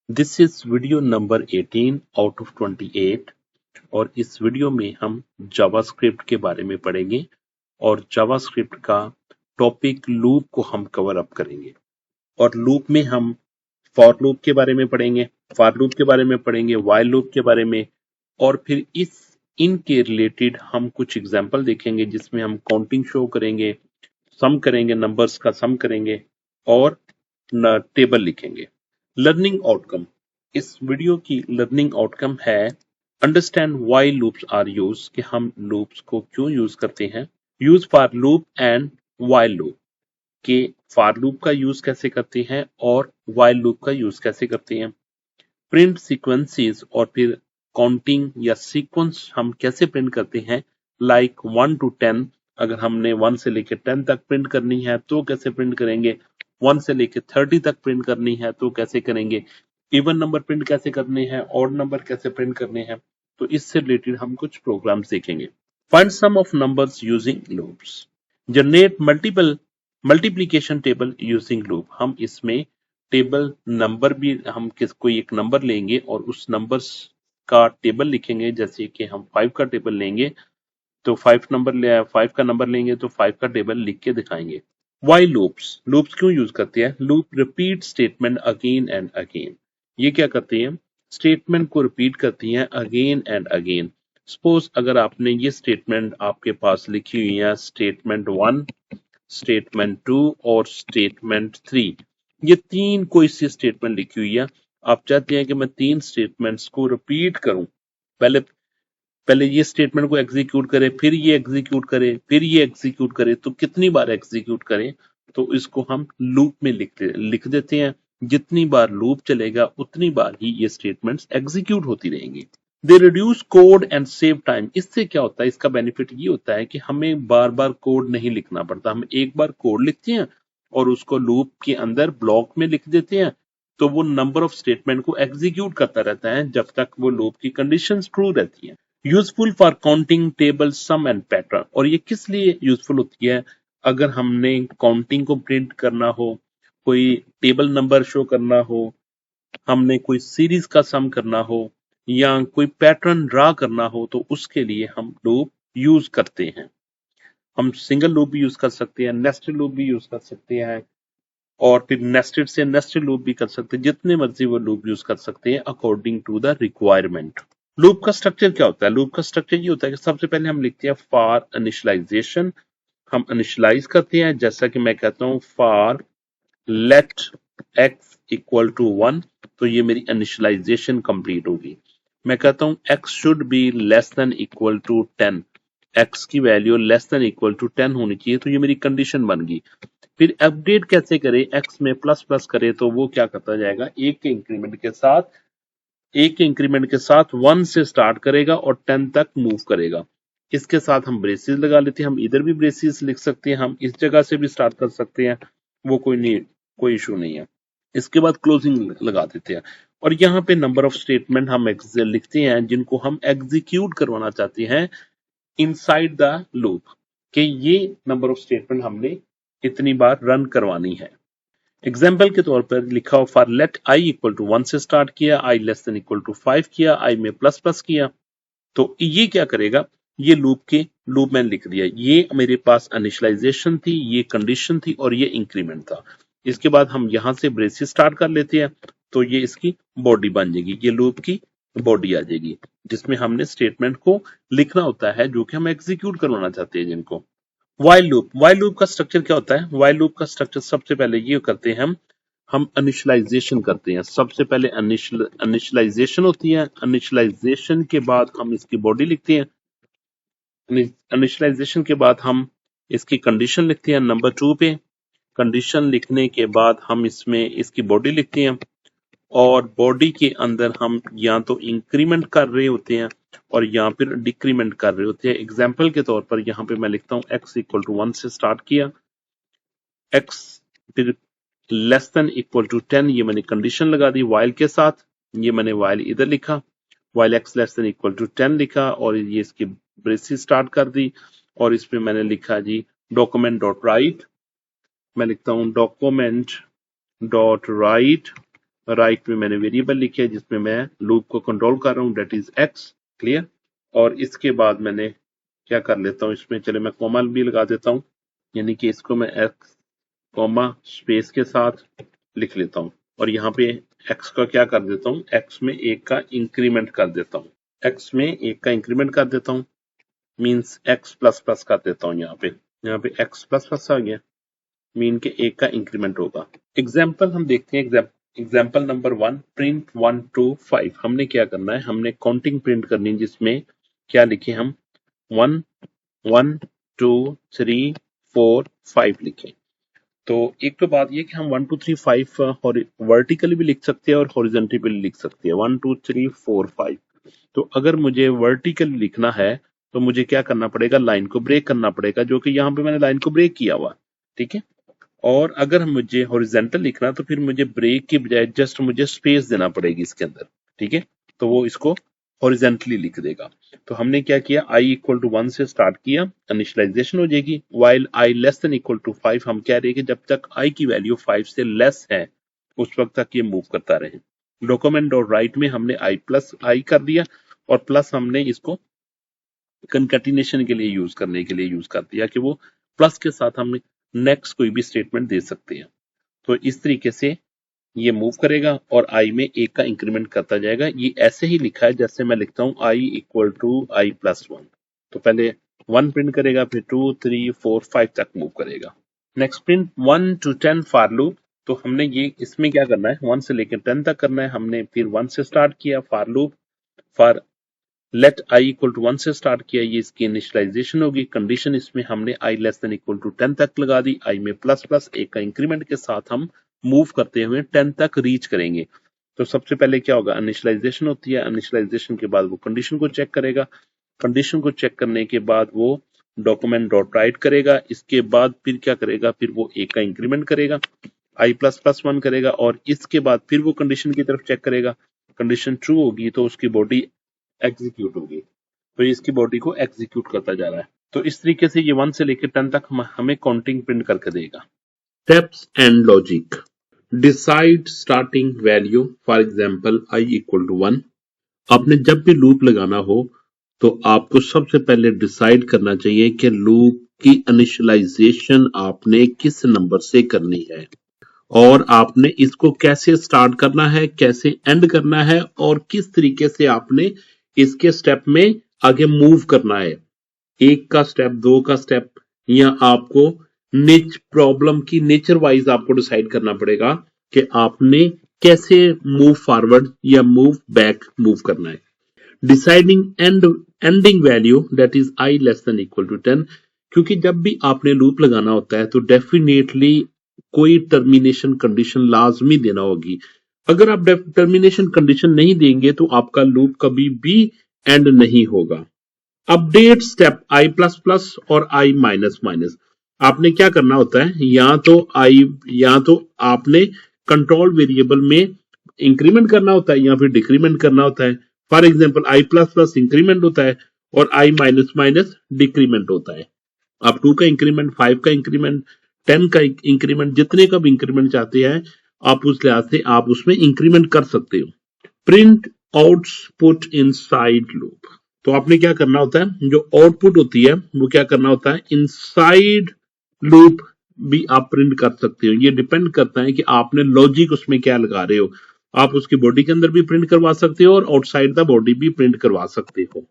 This is video number 18 out of 28 और इस video में हम जावास्क्रिप्ट के बारे में पढ़ेंगे और जावास्क्रिप्ट का टॉपिक लूप को हम कवर अप करेंगे और लूप में हम फॉर लूप के बारे में पढ़ेंगे, फॉर लूप के बारे में पढ़ेंगे, व्हाइल लूप के बारे में और फिर इनके रिलेटेड हम कुछ एग्जांपल देखेंगे जिसमें हम काउंटिंग शो करेंगे, सम करेंगे, नंबर्स का सम करेंगे और टेबल लिखेंगे। लर्निंग आउटकम, इस वीडियो की लर्निंग आउटकम है understand why loops are use, कि हम लूप्स को क्यों यूज करते हैं, use for loop and while loop, के फॉर लूप का यूज कैसे करते हैं और व्हाइल लूप का यूज कैसे करते हैं, प्रिंट सीक्वेंसेस और फिर काउंटिंग या सीक्वेंस हम कैसे प्रिंट करते हैं, लाइक 1 to 10, अगर हमने 1 से लेकर 10 तक प्रिंट करनी है तो कैसे प्रिंट करेंगे, 1 से लेकर 30 तक प्रिंट करनी है तो कैसे करेंगे, इवन नंबर प्रिंट कैसे करने हैं, ऑड नंबर कैसे प्रिंट करने हैं। तो इससे रिलेटेड हम कुछ प्रोग्राम्स देखेंगे। Find sum of numbers using loops, generate multiple multiplication table using loop, हम इसमें टेबल नंबर भी हम कोई एक नंबर लेंगे और उस नंबर का टेबल लिखेंगे, जैसे कि हम 5 का टेबल लेंगे तो 5 का नंबर लेंगे तो 5 का टेबल लिख के दिखाएंगे। वाई लूप्स, लूप्स क्यों यूज करते हैं, loop repeat statement again and again, ये क्या करती है, स्टेटमेंट को रिपीट करती हैं अगेन एंड अगेन। सपोज अगर आपने ये स्टेटमेंट आपके पास लिखी हुई है, स्टेटमेंट 1, स्टेटमेंट 2 और स्टेटमेंट 3, ये तीन कोई सी स्टेटमेंट लिखी हुई है, आप चाहते हैं कि मैं तीन स्टेटमेंट्स को रिपीट करूं, पहले पहले ये स्टेटमेंट को एग्जीक्यूट करे, फिर ये एग्जीक्यूट करे, फिर ये एग्जीक्यूट करे, तो कितनी बार एग्जीक्यूट करें, तो इसको हम लूप में लिख देते हैं, जितनी बार लूप चलेगा उतनी बार ही ये स्टेटमेंट्स एग्जीक्यूट होती रहेंगी। They reduce code and save time, इससे क्या होता है, इसका बेनिफिट ये होता है कि हमें बार बार कोड नहीं लिखना पड़ता, हम एक बार कोड लिखते हैं और उसको लूप के अंदर ब्लॉक में लिख देते हैं, तो वो नंबर ऑफ स्टेटमेंट को एग्जीक्यूट करता रहता है जब तक वो लूप की कंडीशंस ट्रू रहती हैं। Useful for counting table sum and pattern, और ये किस लिए यूजफुल होती है, अगर हमने काउंटिंग को प्रिंट करना हो, कोई टेबल नंबर शो करना हो, हमने कोई सीरीज का सम करना हो या कोई पैटर्न ड्रा करना हो, तो उसके लिए हम लूप यूज करते हैं। हम सिंगल लूप भी यूज कर सकते हैं, नेस्टेड लूप भी यूज कर सकते हैं और फिर नेस्टेड से नेस्टेड लूप भी कर सकते हैं, जितने मर्जी वो लूप यूज कर सकते हैं according to the requirement. Loop का स्ट्रक्चर क्या होता है, लूप का स्ट्रक्चर ये होता है कि सबसे पहले हम लिखते हैं फॉर इनिशियलाइजेशन, हम इनिशियलाइज करते हैं, जैसा कि मैं कहता हूं for let x equal to 1, तो ये मेरी इनिशियलाइजेशन कंप्लीट होगी। मैं कहता हूं x should be less than equal to 10, x की value less than equal to 10 होनी चाहिए, तो ये मेरी कंडीशन बन गई। फिर अपडेट कैसे करें, x में प्लस प्लस करे तो वो क्या करता जाएगा, एक के इंक्रीमेंट के साथ 1 से स्टार्ट करेगा और 10 तक मूव करेगा। इसके साथ हम ब्रेसेस लगा लेते हैं, हम इधर भी ब्रेसेस लिख सकते हैं, हम इस जगह से भी स्टार्ट कर सकते हैं, वो कोई इशू नहीं है। इसके बाद क्लोजिंग लगा देते हैं और यहाँ पे नंबर ऑफ स्टेटमेंट हम लिखते हैं जिनको हम एग्जीक्यूट करवाना चाहते हैं इनसाइड द लूप, कि ये नंबर ऑफ स्टेटमेंट हमने इतनी बार रन करवानी है। एग्जाम्पल के तौर पर लिखा हो for let I equal to 1 से स्टार्ट किया, I less than equal to 5 किया, आई में प्लस प्लस किया, तो ये क्या करेगा, ये लूप मैंने लिख दिया, ये मेरे पास इनिशियलाइजेशन थी, ये कंडीशन थी और ये इंक्रीमेंट था। इसके बाद हम यहां से ब्रेसेस स्टार्ट कर लेते हैं, तो ये इसकी बॉडी बन जाएगी, ये लूप की बॉडी आ जाएगी जिसमें हमने स्टेटमेंट को लिखना होता है जो कि हम एग्जीक्यूट करवाना चाहते हैं जिनको। वाइल लूप का स्ट्रक्चर क्या होता है, वाइल लूप का स्ट्रक्चर सबसे पहले ये करते हैं, हम इनिशियलाइजेशन करते हैं, सबसे पहले इनिशियलाइजेशन होती है, इनिशियलाइजेशन के बाद हम इसकी बॉडी लिखते हैं, इनिशियलाइजेशन के बाद हम इसकी कंडीशन लिखते हैं नंबर 2 पे, कंडीशन लिखने के बाद हम इसमें इसकी बॉडी लिखते हैं और बॉडी के अंदर हम या तो इंक्रीमेंट कर रहे होते हैं और या फिर डिक्रीमेंट कर रहे होते हैं। एग्जाम्पल के तौर पर यहाँ पे मैं लिखता हूँ x इक्वल टू 1 से स्टार्ट किया, x फिर लेस देन इक्वल टू 10, ये मैंने कंडीशन लगा दी वाइल के साथ, ये मैंने वाइल इधर लिखा, while x less than equal to 10 लिखा और ये इसकी ब्रेसेस स्टार्ट कर दी और इस पे मैंने लिखा जी डॉक्यूमेंट डॉट राइट, मैं लिखता हूँ डॉक्यूमेंट डॉट राइट राइट में मैंने वेरिएबल लिखे है जिसमें मैं लूप को कंट्रोल कर रहा हूँ, डेट इज एक्स। क्लियर। और इसके बाद मैंने क्या कर लेता हूँ, इसमें चले मैं कॉमा भी लगा देता हूँ, यानी कि इसको मैं एक्स कॉमा स्पेस के साथ लिख लेता हूँ। और यहाँ पे एक्स का क्या कर देता हूँ, एक्स में एक का इंक्रीमेंट कर देता हूँ, एक्स में एक का इंक्रीमेंट कर देता हूँ, मीन्स एक्स प्लस प्लस कर देता हूँ। यहाँ पे एक्स प्लस प्लस आ गया, मीन के एक का इंक्रीमेंट होगा। एग्जाम्पल हम देखते हैं, एग्जाम्पल नंबर 1, प्रिंट 1 to 5। हमने क्या करना है, हमने काउंटिंग प्रिंट करनी है जिसमें क्या लिखे हम 1 1 2 3 4 5 लिखे। तो एक तो बात ये कि हम 1 2 3 5 वर्टिकली भी लिख सकते हैं और हॉरिजॉन्टली भी लिख सकते हैं, 1 2 3 4 5। तो अगर मुझे वर्टिकली लिखना है तो मुझे क्या करना पड़ेगा, लाइन को ब्रेक करना पड़ेगा, जो कि यहाँ पे मैंने लाइन को ब्रेक किया हुआ। ठीक है। और अगर मुझे हॉरिजॉन्टल लिखना तो फिर मुझे ब्रेक की बजाय जस्ट मुझे स्पेस देना पड़ेगी इसके अंदर। ठीक है। तो वो इसको हॉरिजॉन्टली लिख देगा। तो हमने क्या किया, i इक्वल टू 1 से स्टार्ट किया, इनिशियलाइजेशन हो जाएगी। While i less than equal to 5, हम कह रहे हैं कि जब तक i की वैल्यू 5 से लेस है उस वक्त तक ये मूव करता रहे। डॉक्यूमेंट और राइट में हमने i प्लस i कर दिया और प्लस हमने इसको कंकैटिनेशन के लिए यूज करने के लिए यूज कर दिया कि वो प्लस के साथ हम नेक्स्ट कोई भी स्टेटमेंट दे सकते हैं। तो इस तरीके से ये मूव करेगा और i में एक का इंक्रीमेंट करता जाएगा। ये ऐसे ही लिखा है जैसे मैं लिखता हूँ i equal to i plus 1। तो पहले 1 प्रिंट करेगा, फिर 2 3 4 5 तक मूव करेगा। Next print 1 to 10 for loop. तो हमने ये इसमें क्या करना है, 1 से लेकर 10 तक करना है। हमने फिर 1 से स्टार्ट किया for loop, for let i equal to 1 से स्टार्ट किया, ये इसकी इनिशियलाइजेशन होगी। कंडीशन इसमें हमने i less than equal to 10 तक लगा दी। i में प्लस प्लस एक का इंक्रीमेंट के साथ हम मूव करते हुए 10 तक रीच करेंगे। तो सबसे पहले क्या होगा, इनिशियलाइजेशन होती है। इनिशियलाइजेशन के बाद वो कंडीशन को चेक करेगा। कंडीशन को चेक करने के बाद वो डॉक्यूमेंट डॉट राइट करेगा। इसके बाद फिर क्या करेगा, फिर वो एक का इंक्रीमेंट करेगा, i प्लस प्लस 1 करेगा और इसके बाद फिर वो कंडीशन की तरफ चेक करेगा। कंडीशन ट्रू होगी तो उसकी बॉडी एग्जीक्यूट होगी। तो इसकी बॉडी को एग्जीक्यूट करता जा रहा है। तो इस तरीके से ये 1 से लेकर 10 तक हमें काउंटिंग प्रिंट करके देगा। Steps and logic. Decide starting value, for example i equal to 1। आपने जब भी लूप लगाना हो तो आपको सबसे पहले डिसाइड करना चाहिए कि लूप की इनिशियलाइजेशन आपने किस नंबर से करनी है और आपने इसको कैसे स्टार्ट करना है, कैसे एंड करना है और किस तरीके से आपने इसके स्टेप में आगे मूव करना है। 1 का स्टेप, 2 का स्टेप, या आपको प्रॉब्लम की नेचर वाइज आपको डिसाइड करना पड़ेगा कि आपने कैसे मूव फॉरवर्ड या मूव बैक मूव करना है। Deciding ending value, that is i less than equal to 10। क्योंकि जब भी आपने लूप लगाना होता है तो डेफिनेटली कोई टर्मिनेशन कंडीशन लाजमी देना होगी। अगर आप टर्मिनेशन कंडीशन नहीं देंगे तो आपका लूप कभी भी एंड नहीं होगा। Update step i plus plus और i माइनस माइनस। आपने क्या करना होता है, या तो आपने कंट्रोल वेरिएबल में इंक्रीमेंट करना होता है या फिर डिक्रीमेंट करना होता है। For example i plus plus increment होता है और i माइनस माइनस डिक्रीमेंट होता है। आप 2 का इंक्रीमेंट, 5 का इंक्रीमेंट, 10 का इंक्रीमेंट, जितने का भी इंक्रीमेंट चाहते हैं आप उस लिहाज से आप उसमें इंक्रीमेंट कर सकते हो। Print output inside loop. तो आपने क्या करना होता है, जो आउटपुट होती है वो क्या करना होता है, इनसाइड लूप भी आप प्रिंट कर सकते हो। ये डिपेंड करता है कि आपने लॉजिक उसमें क्या लगा रहे हो। आप उसकी बॉडी के अंदर भी प्रिंट करवा सकते हो और आउटसाइड द बॉडी भी प्रिंट करवा सकते हो।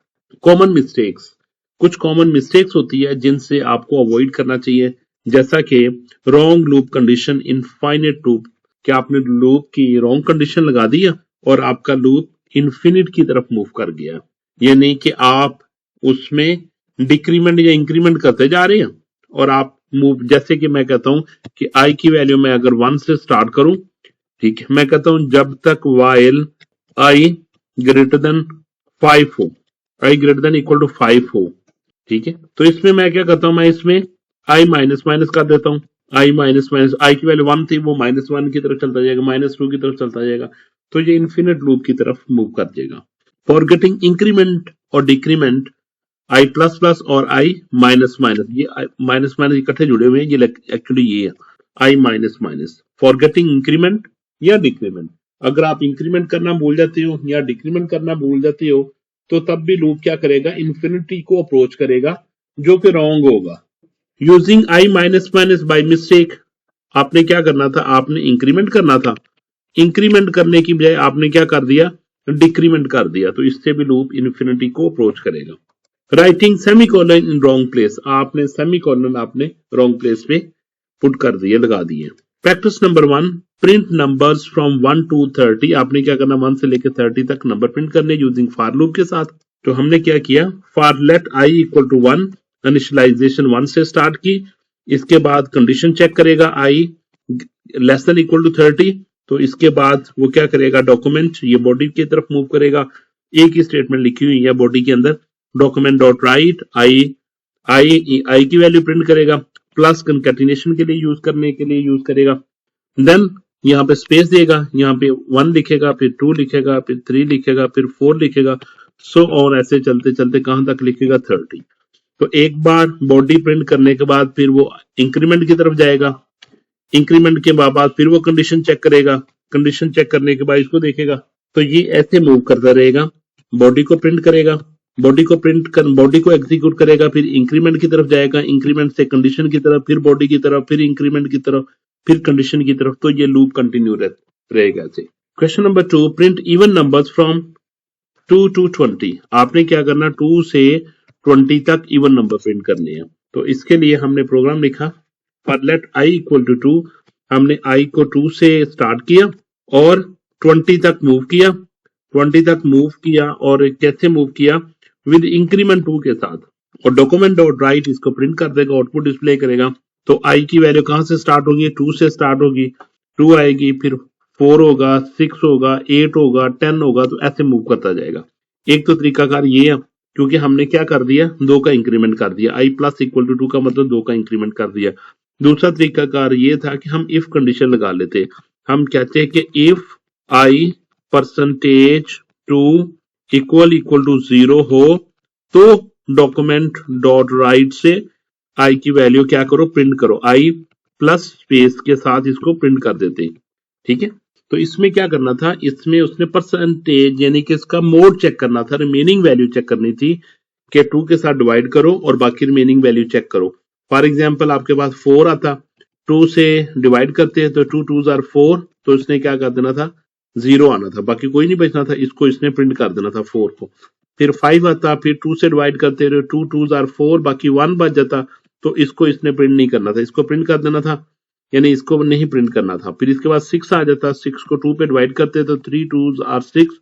Common mistakes. कुछ कॉमन मिस्टेक्स होती है जिनसे आपको अवॉइड करना चाहिए, जैसा कि wrong loop condition, infinite loop. क्या आपने लूप की रॉन्ग कंडीशन लगा दिया और आपका लूप इन्फिनिट की तरफ मूव कर गया, यानी कि आप उसमें डिक्रीमेंट या इंक्रीमेंट करते जा रहे हैं और आप मूव, जैसे कि मैं कहता हूं कि i की वैल्यू मैं अगर 1 से स्टार्ट करूं, ठीक है, मैं कहता हूं जब तक वाइल i ग्रेटर देन 5 हो, i greater than equal to 5 हो, ठीक है। तो इसमें मैं क्या करता हूं, मैं इसमें i माइनस माइनस कर देता हूं। i माइनस माइनस, i की वैल्यू 1 थी, वो -1 की तरफ चलता जाएगा, -2 की तरफ चलता जाएगा, तो ये इन्फिनिट लूप की तरफ मूव कर जाएगा। फॉरगेटिंग इंक्रीमेंट और डिक्रीमेंट, i प्लस प्लस और i माइनस माइनस, ये माइनस माइनस इकट्ठे जुड़े हुए हैं, ये एक्चुअली ये है i minus minus. Forgetting increment या डिक्रीमेंट, अगर आप इंक्रीमेंट करना भूल जाते हो या डिक्रीमेंट करना भूल जाते हो तो तब भी लूप क्या करेगा, इन्फिनिटी को अप्रोच करेगा, जो कि रॉन्ग होगा। Using I minus minus by mistake, आपने क्या करना था, आपने इंक्रीमेंट करना था, इंक्रीमेंट करने की बजाय आपने क्या कर दिया, डिक्रीमेंट कर दिया, तो इससे भी लूप इन्फिनिटी को अप्रोच करेगा। Writing semicolon in wrong place, आपने सेमीकोलन आपने रॉन्ग प्लेस पे पुट कर दिए, लगा दिए। Practice number 1, print numbers from 1 to 30, आपने क्या करना, 1 से लेकर 30 तक नंबर प्रिंट करने यूजिंग फॉर लूप के साथ। तो हमने क्या किया, for let I equal to 1, initialization 1 से स्टार्ट की, इसके बाद कंडीशन चेक करेगा I less than equal to 30, तो इसके बाद वो क्या करेगा, डॉक्यूमेंट ये बॉडी की तरफ मूव करेगा। एक ही स्टेटमेंट लिखी हुई है बॉडी के अंदर, डॉक्यूमेंट डॉट राइट आई की वैल्यू प्रिंट करेगा, प्लस कंकैटिनेशन के लिए यूज करने के लिए यूज करेगा। देन यहाँ पे स्पेस देगा, यहाँ पे 1 लिखेगा, फिर 2 लिखेगा, फिर 3 लिखेगा, फिर 4 लिखेगा, सो और ऐसे चलते चलते कहां तक लिखेगा, 30। तो एक बार बॉडी प्रिंट करने के बाद फिर वो इंक्रीमेंट की तरफ जाएगा, इंक्रीमेंट के बाद फिर वो कंडीशन चेक करेगा, कंडीशन चेक करने के बाद इसको देखेगा। तो ये ऐसे मूव करता रहेगा, बॉडी को प्रिंट करेगा, बॉडी को एग्जीक्यूट करेगा, फिर इंक्रीमेंट की तरफ जाएगा, इंक्रीमेंट से कंडीशन की तरफ, फिर बॉडी की तरफ, फिर इंक्रीमेंट की तरफ, फिर कंडीशन की तरफ। तो ये लूप कंटिन्यू रहेगा ऐसे। Question number 2, print even numbers from 2 to 20, आपने क्या करना, 2 से 20 तक इवन नंबर प्रिंट करने हैं। तो इसके लिए हमने प्रोग्राम लिखा, for let I equal to 2, हमने आई को 2 से स्टार्ट किया और 20 तक मूव किया, 20 तक मूव किया, और कैसे मूव किया, विद इंक्रीमेंट 2 के साथ, और डॉक्यूमेंट डॉट राइट इसको प्रिंट कर देगा, आउटपुट डिस्प्ले करेगा। तो आई की वैल्यू कहां से स्टार्ट होगी, 2 से स्टार्ट होगी, 2 आएगी, फिर 4 होगा, 6 होगा, 8 होगा, 10 होगा, तो ऐसे मूव करता जाएगा। एक तो तरीकाकार ये है, क्योंकि हमने क्या कर दिया, 2 का इंक्रीमेंट कर दिया, आई प्लस इक्वल टू 2 का मतलब 2 का इंक्रीमेंट कर दिया। दूसरा तरीकाकार ये था कि हम इफ कंडीशन लगा लेते, हम कहते हैं कि if I percentage 2 equal to 0 हो तो डॉक्यूमेंट डॉट राइट से आई की वैल्यू क्या करो, प्रिंट करो, आई प्लस स्पेस के साथ इसको प्रिंट कर देते। ठीक है, तो इसमें क्या करना था, इसमें उसने परसेंटेज यानी कि इसका मोड चेक करना था, रिमेनिंग वैल्यू चेक करनी थी कि 2 के साथ डिवाइड करो और बाकी रिमेनिंग वैल्यू चेक करो। फॉर एग्जाम्पल आपके पास 4 आता, 2 से डिवाइड करते हैं तो 2 2s are 4, तो इसने क्या कर देना था, 0 आना था, बाकी कोई नहीं बचना था, इसको इसने प्रिंट कर देना था 4 को। फिर 5 आता, फिर 2 से डिवाइड करते रहे, 2 2s are 4, बाकी 1 बच जाता, तो इसको इसने प्रिंट नहीं करना था, इसको प्रिंट कर देना था, यानी इसको नहीं प्रिंट करना था। फिर इसके बाद 6 आ जाता, 6 को 2 पे डिवाइड करते तो 3 2s are 6,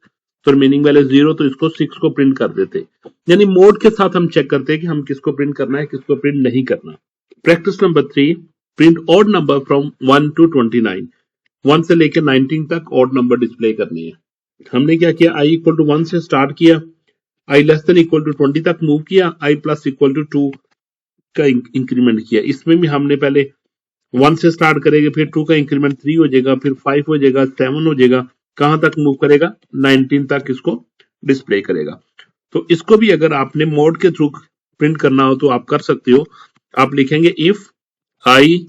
तो रिमेनिंग वैल्यू 0, तो इसको 6 को प्रिंट कर देते। यानी मोड के साथ हम चेक करते हैं कि हम किसको प्रिंट करना है, किसको प्रिंट नहीं करना। Practice number 3, print odd number from 1 to 29, 1 से लेकर 19 तक ऑड नंबर डिस्प्ले करनी है। हमने क्या किया, आई इक्वल टू 1 से स्टार्ट किया, I less than equal to 20 तक मूव किया, आई प्लस इक्वल टू 2 का इंक्रीमेंट किया। इसमें भी हमने पहले 1 से स्टार्ट करेंगे, फिर 2 का इंक्रीमेंट 3 हो जाएगा, फिर 5 हो जाएगा, 7 हो जाएगा, कहां तक मूव करेगा, 19 तक इसको डिस्प्ले करेगा। तो इसको भी अगर आपने मोड के थ्रू प्रिंट करना हो तो आप कर सकते हो, आप लिखेंगे if I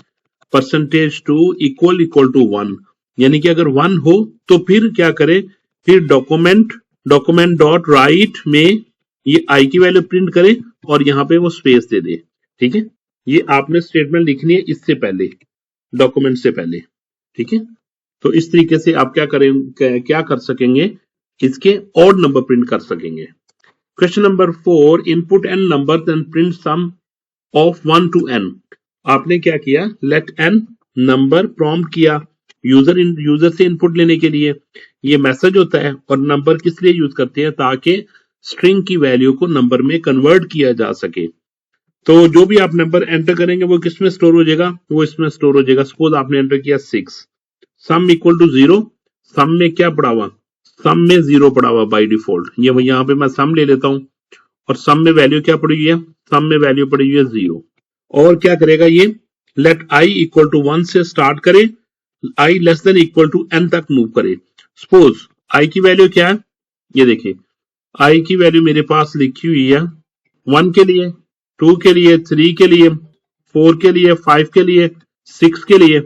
percentage 2 equal to 1, यानी कि अगर 1 हो तो फिर क्या करें, फिर डॉक्यूमेंट डॉट राइट में ये आई की वैल्यू प्रिंट करें और यहाँ पे वो स्पेस दे दे। ठीक है, ये आपने स्टेटमेंट लिखनी है इससे पहले, डॉक्यूमेंट से पहले। ठीक है, तो इस तरीके से आप क्या कर सकेंगे, इसके ऑड नंबर प्रिंट कर सकेंगे। Question number 4, input N number and print sum of 1 to n, आपने क्या किया, लेट n नंबर प्रॉम्प्ट किया यूजर से इनपुट लेने के लिए। ये मैसेज होता है, और नंबर किस लिए यूज करते हैं, ताकि स्ट्रिंग की वैल्यू को नंबर में कन्वर्ट किया जा सके। तो जो भी आप नंबर एंटर करेंगे वो किस में स्टोर हो जाएगा, वो इसमें स्टोर हो जाएगा। सपोज आपने एंटर किया 6, सम इक्वल टू 0, सम में क्या पड़ा हुआ, सम में 0 पड़ा हुआ बाय डिफॉल्ट। ये यहाँ पे मैं सम ले लेता हूं, और सम में वैल्यू क्या पड़ी हुई है, सम में वैल्यू पड़ी हुई है 0। और क्या करेगा ये, लेट आई इक्वल टू 1 से स्टार्ट करे, i less than equal to n तक मूव करे। सपोज आई की वैल्यू क्या है, ये देखिए आई की वैल्यू मेरे पास लिखी हुई है 1 के लिए, 2 के लिए, 3 के लिए, 4 के लिए, 5 के लिए, 6 के लिए।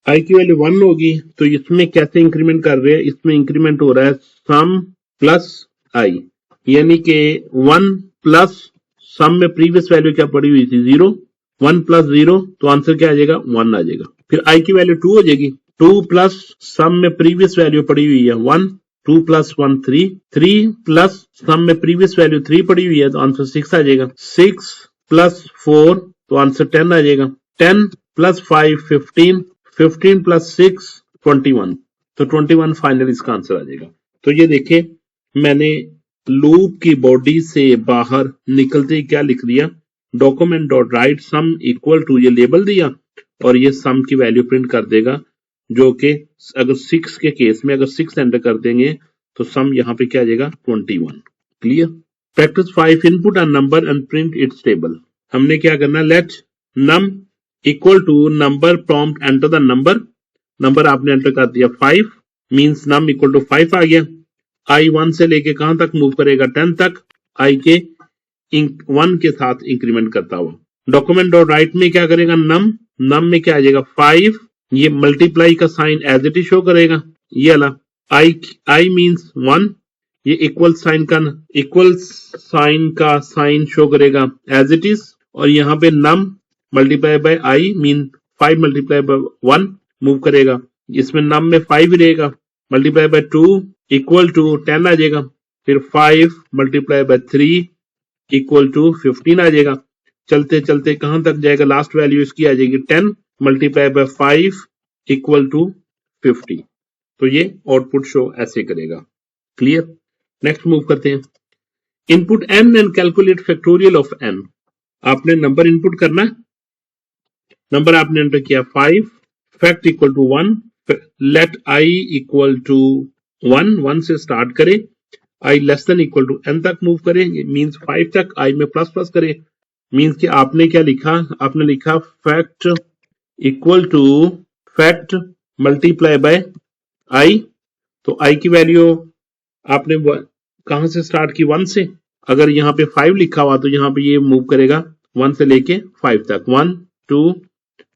आई की वैल्यू 1 होगी तो इसमें कैसे इंक्रीमेंट कर रहे हैं, इसमें इंक्रीमेंट हो रहा है सम प्लस आई, यानी कि 1 प्लस सम में प्रीवियस वैल्यू क्या पड़ी हुई थी 0, 1 प्लस 0 तो आंसर क्या आ जाएगा 1 आ जाएगा। फिर आई की वैल्यू 2 हो जाएगी, 2 प्लस सम में प्रीवियस वैल्यू पड़ी हुई है 1, 2 प्लस 1 3, 3 प्लस सम में प्रीवियस वैल्यू 3 पड़ी हुई है तो आंसर 6 आ जाएगा, 6 प्लस 4 तो आंसर 10 आ जाएगा, 10 प्लस 5 15, 15 प्लस 6 21, तो 21 फाइनल इसका आंसर आ जाएगा। तो ये देखे मैंने लूप की बॉडी से बाहर निकलते ही क्या लिख दिया, document dot write sum equal to, ये लेबल दिया और ये सम की वैल्यू प्रिंट कर देगा, जो कि अगर 6 के केस में अगर 6 एंटर कर देंगे तो सम यहाँ पे क्या आ जाएगा 21। Clear. Practice 5, input a number and print its table. हमने क्या करना, let num equal to number prompt enter the number, number आपने एंटर कर दिया 5 मींस नम इक्वल टू 5 आ गया, आई 1 से लेके कहां तक मूव करेगा 10 तक, आई के 1 के साथ इंक्रीमेंट करता हुआ। डॉक्यूमेंट डॉट राइट में क्या करेगा, नम, नम में क्या आ जाएगा 5, ये मल्टीप्लाई का sign as it is show करेगा, ये वाला आई मींस 1, ये इक्वल साइन का साइन शो करेगा एज इट इज, और यहाँ पे num multiply by i mean 5 multiply by 1 move करेगा, इसमें नम में 5 रहेगा, मल्टीप्लाई बाय 2 इक्वल टू 10 आ जाएगा, फिर 5 मल्टीप्लाई बाय 3 इक्वल टू 15 आ जाएगा, चलते चलते कहां तक जाएगा, लास्ट वैल्यू इसकी आ जाएगी 10 मल्टीप्लाई बाय 5 इक्वल टू 50। तो ये आउटपुट शो ऐसे करेगा। क्लियर। नेक्स्ट मूव करते हैं, input n and calculate factorial of n। आपने नंबर इनपुट करना है, नंबर आपने एंटर किया 5, fact equal to 1, let I equal to 1, 1 से स्टार्ट करें, i less than equal to n तक मूव करें, मींस 5 तक, आई में प्लस प्लस करें, मींस कि आपने क्या लिखा, आपने लिखा fact equal to fact multiply by i, तो आई की वैल्यू आपने कहां से स्टार्ट की 1 से, अगर यहाँ पे 5 लिखा हुआ तो यहाँ पे ये मूव करेगा 1 से लेके 5 तक, 1 2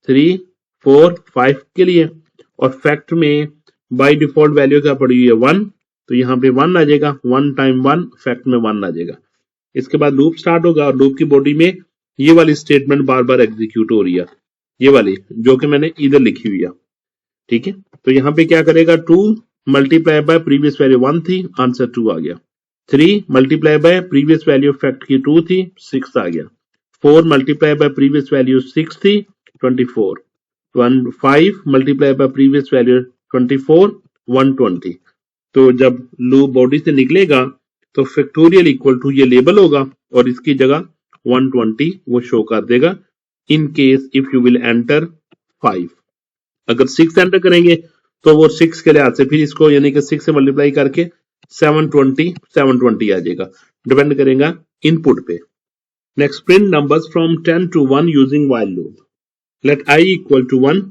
3 4 5 के लिए, और फैक्ट में बाय डिफॉल्ट वैल्यू क्या पड़ी हुई है 1, तो यहाँ पे 1 आ जाएगा, 1 टाइम 1 फैक्ट में 1 आ जाएगा। इसके बाद लूप स्टार्ट होगा और लूप की बॉडी में ये वाली स्टेटमेंट बार बार एग्जीक्यूट हो रही है, ये वाली जो कि मैंने इधर लिखी हुई है, ठीक है। तो यहाँ पे क्या करेगा, 2 मल्टीप्लाई बाय प्रीवियस वैल्यू 1 थी, आंसर 2 आ गया, 3 multiply by previous value fact की 2 थी, 6 आ गया, 4 मल्टीप्लाई बाय प्रीवियस वैल्यू 6 थी, 24, 5 मल्टीप्लाई बाय प्रीवियस वैल्यू 24, 120। तो जब लूप बॉडी से निकलेगा तो फैक्टोरियल इक्वल टू ये लेबल होगा और इसकी जगह 120 वो शो कर देगा, in case if you will enter 5। अगर 6 एंटर करेंगे तो वो 6 के लिहाज से फिर इसको यानी कि 6 से मल्टीप्लाई करके 720 आ जाएगा, डिपेंड करेगा इनपुट पे। Next, print numbers from 10 to 1 using while loop. Let I equal to 1,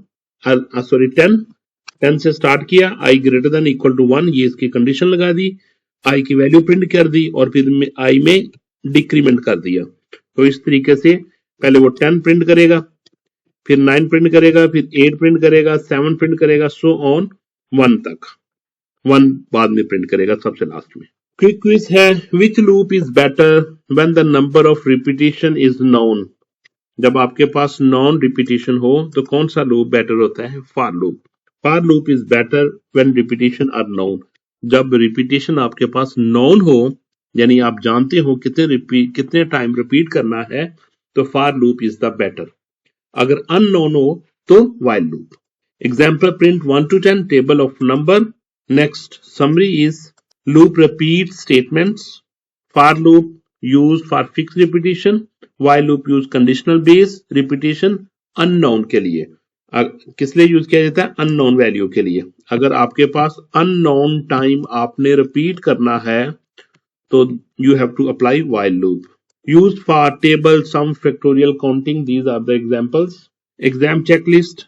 sorry 10 से स्टार्ट किया, I greater than equal to 1, ये इसकी कंडीशन लगा दी, आई की वैल्यू प्रिंट कर दी और फिर आई में डिक्रीमेंट कर दिया। तो इस तरीके से पहले वो 10 प्रिंट करेगा, फिर 9 प्रिंट करेगा, फिर 8 प्रिंट करेगा, 7 प्रिंट करेगा, सो ऑन 1 तक, 1 बाद में प्रिंट करेगा सबसे लास्ट में। क्विक क्विज है, which loop is better when the number of repetition is known. जब आपके पास नॉन रिपीटिशन हो तो कौन सा लूप बेटर होता है, for loop. For loop is better when repetition are known. जब रिपीटिशन आपके पास नोन हो, यानी आप जानते हो कितने टाइम रिपीट करना है, तो for loop is the better. अगर अननोन हो तो while loop. Example, print 1 to 10 table of number. Next summary is loop repeat statements. For loop use for fix repetition, while loop use conditional base repetition unknown के लिए। किस लिए use किया जाता है, अननोन वैल्यू के लिए। अगर आपके पास अननोन टाइम आपने रिपीट करना है तो you have to apply while loop. Used for table, sum, factorial, counting. These are the examples. Exam checklist.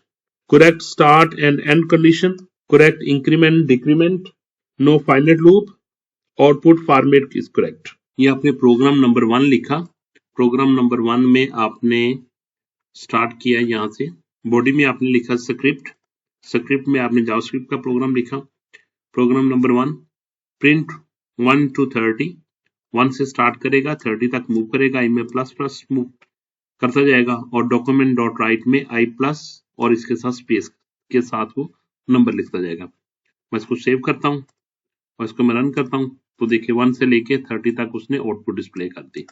Correct start and end condition. Correct increment, decrement. No finite loop. Output format is correct. ये आपने programme number 1 लिखा। Programme number 1 में आपने start किया यहाँ से, body में आपने लिखा स्क्रिप्ट। स्क्रिप्ट में आपने जावास्क्रिप्ट का प्रोग्राम लिखा। प्रोग्राम नंबर 1, प्रिंट 1 to 30, 1 से स्टार्ट करेगा, 30 तक मूव करेगा, आई में प्लस प्लस मूव करता जाएगा और डॉक्यूमेंट डॉट राइट में आई प्लस और इसके साथ स्पेस के साथ वो नंबर लिखता जाएगा। मैं इसको सेव करता हूँ और इसको मैं रन करता हूँ, तो देखिए 1 से लेके 30 तक उसने आउटपुट डिस्प्ले कर दी।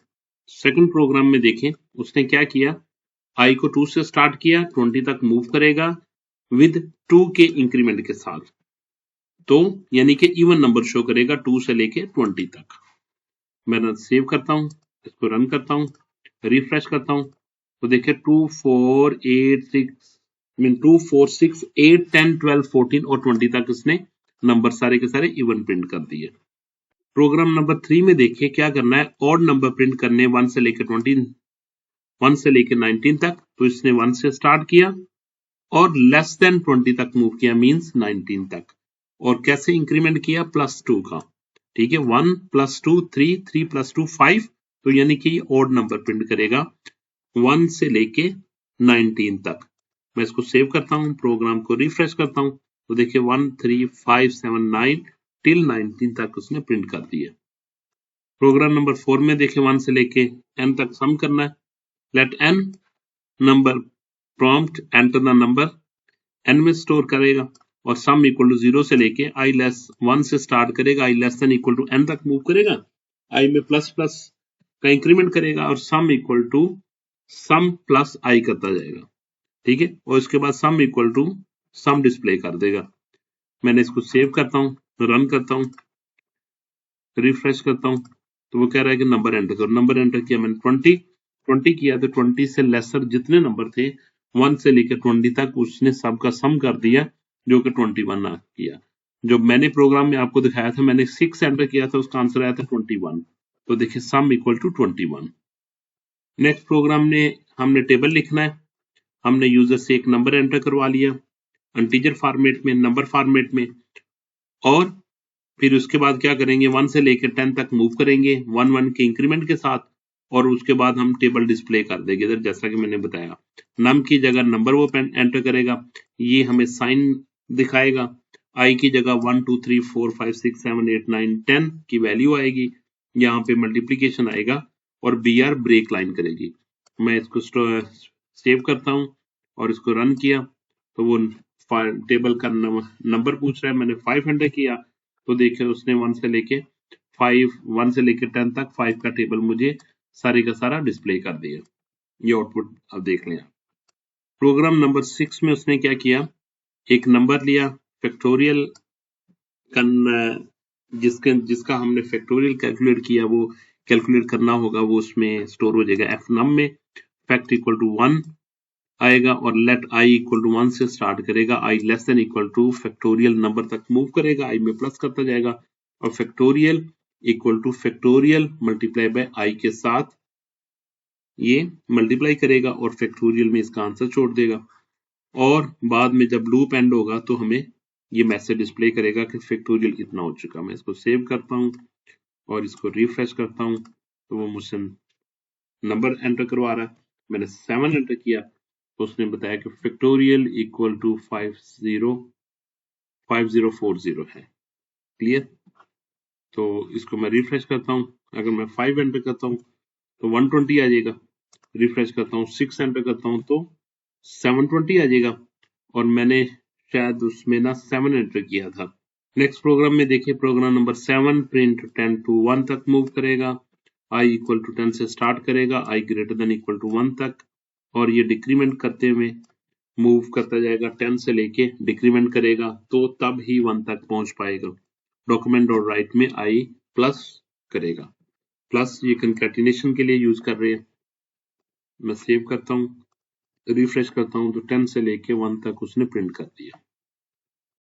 सेकंड प्रोग्राम में देखें उसने क्या किया, आई को 2 से स्टार्ट किया, 20 तक मूव करेगा विद 2 के इंक्रीमेंट के साथ, तो यानी कि इवन नंबर शो करेगा 2 से लेके 20 तक। मैं सेव करता हूँ, इसको रन करता हूँ, रिफ्रेश करता हूँ, तो देखिए 2 4 8 6 8 10 12 14 और 20 तक इसने नंबर सारे के सारे इवन प्रिंट कर दिए। प्रोग्राम नंबर 3 में देखिए क्या करना है, ऑड नंबर प्रिंट करने 1 से लेकर 20, 1 से लेकर 19 तक, तो इसने 1 से स्टार्ट किया और लेस देन 20 तक मूव किया, मींस 19 तक। और कैसे इंक्रीमेंट किया, +2 का, ठीक है, 1 + 2 3, 3 + 2 5, तो यानी कि ऑड नंबर प्रिंट करेगा 1 से लेके 19 तक। मैं इसको सेव करता हूँ, प्रोग्राम को रिफ्रेश करता हूँ, तो देखिए 1 3 5 7 9 टिल 19 तक उसने प्रिंट कर दिया। प्रोग्राम नंबर 4 में देखिए 1 से लेके n तक सम करना है। Let n number prompt enter the number, n में स्टोर करेगा और सम इक्वल टू 0 से लेके i लेस 1 से स्टार्ट करेगा, i less than equal to n तक मूव करेगा, i में प्लस प्लस का इंक्रीमेंट करेगा और sum equal to sum plus i करता जाएगा, ठीक है, और इसके बाद sum equal to sum display कर देगा। मैंने इसको सेव करता हूँ, रन करता हूँ, रिफ्रेश करता हूँ, तो वो कह रहा है कि नंबर एंटर करो। नंबर एंटर किया मैंने 20 किया, तो 20 से लेसर जितने नंबर थे 1 से लेकर 20 तक उसने सबका सम कर दिया, जो कि 21 किया। जो मैंने प्रोग्राम में आपको दिखाया था, मैंने 6 एंटर किया था, उसका आंसर आया था 21, तो देखिए sum equal to 21। Next program में हमने टेबल लिखना है, हमने यूजर से एक नंबर एंटर करवा लिया इंटीजर फॉर्मेट में, नंबर फॉर्मेट में, और फिर उसके बाद क्या करेंगे, 1 से लेकर 10 तक मूव करेंगे 1 1 के इंक्रीमेंट के साथ, और उसके बाद हम टेबल डिस्प्ले कर देंगे इधर, जैसा कि मैंने बताया। नम की जगह नंबर वो एंटर करेगा, ये हमें साइन दिखाएगा, आई की जगह 1 2 3 4 5 6 7 8 9 10 की वैल्यू आएगी, यहाँ पे मल्टीप्लीकेशन आएगा और BR ब्रेक लाइन करेगी। मैं इसको सेव करता हूँ और इसको रन किया, तो वो टेबल का नंबर पूछ रहा है, मैंने 5 एंटर किया, तो देखिए उसने 1 से लेके 10 तक 5 का टेबल मुझे सारे का सारा डिस्प्ले कर दिया। ये आउटपुट अब देख लें। प्रोग्राम नंबर 6 में उसने क्या किया, एक नंबर लिया फैक्टोरियल जिसका हमने फैक्टोरियल कैलकुलेट किया, वो कैलकुलेट करना होगा, वो उसमें स्टोर हो जाएगा f num में, फैक्ट इक्वल टू 1 आएगा और लेट i इक्वल टू 1 से स्टार्ट करेगा, i less than equal two factorial number तक मूव करेगा, i में प्लस करता जाएगा और factorial equal two factorial multiply by i के साथ ये मल्टीप्लाई करेगा और फैक्टोरियल में इसका आंसर छोड़ देगा, और बाद में जब लूप एंड होगा तो हमें ये मैसेज डिस्प्ले करेगा कि फैक्टोरियल इतना हो चुका। मैं इसको सेव करता हूँ और इसको रिफ्रेश करता हूँ, तो वो मुझसे नंबर एंटर करवा रहा है, मैंने 7 एंटर किया, तो उसने बताया कि फैक्टोरियल इक्वल टू 5040 है। क्लियर? तो इसको मैं रिफ्रेश करता हूँ, अगर मैं 5 एंटर करता हूँ तो 120 आ जाएगा, रिफ्रेश करता हूँ 6 एंटर करता हूँ तो 720 आ जाएगा, और मैंने शायद उसमें ना 7 एंटर किया था। नेक्स्ट प्रोग्राम में देखिए, प्रोग्राम नंबर 7 प्रिंट 10 to 1 तक मूव करेगा, i इक्वल टू 10 से स्टार्ट करेगा, i greater than equal to 1 तक, और ये डिक्रीमेंट करते हुए मूव करता जाएगा, 10 से लेके डिक्रीमेंट करेगा तो तब ही 1 तक पहुंच पाएगा। डॉक्यूमेंट और राइट में i प्लस करेगा, प्लस ये कंकैटिनेशन के लिए यूज कर रहे हैं। मैं सेव करता हूँ, रिफ्रेश करता हूँ, तो 10 से लेके 1 तक उसने प्रिंट कर दिया।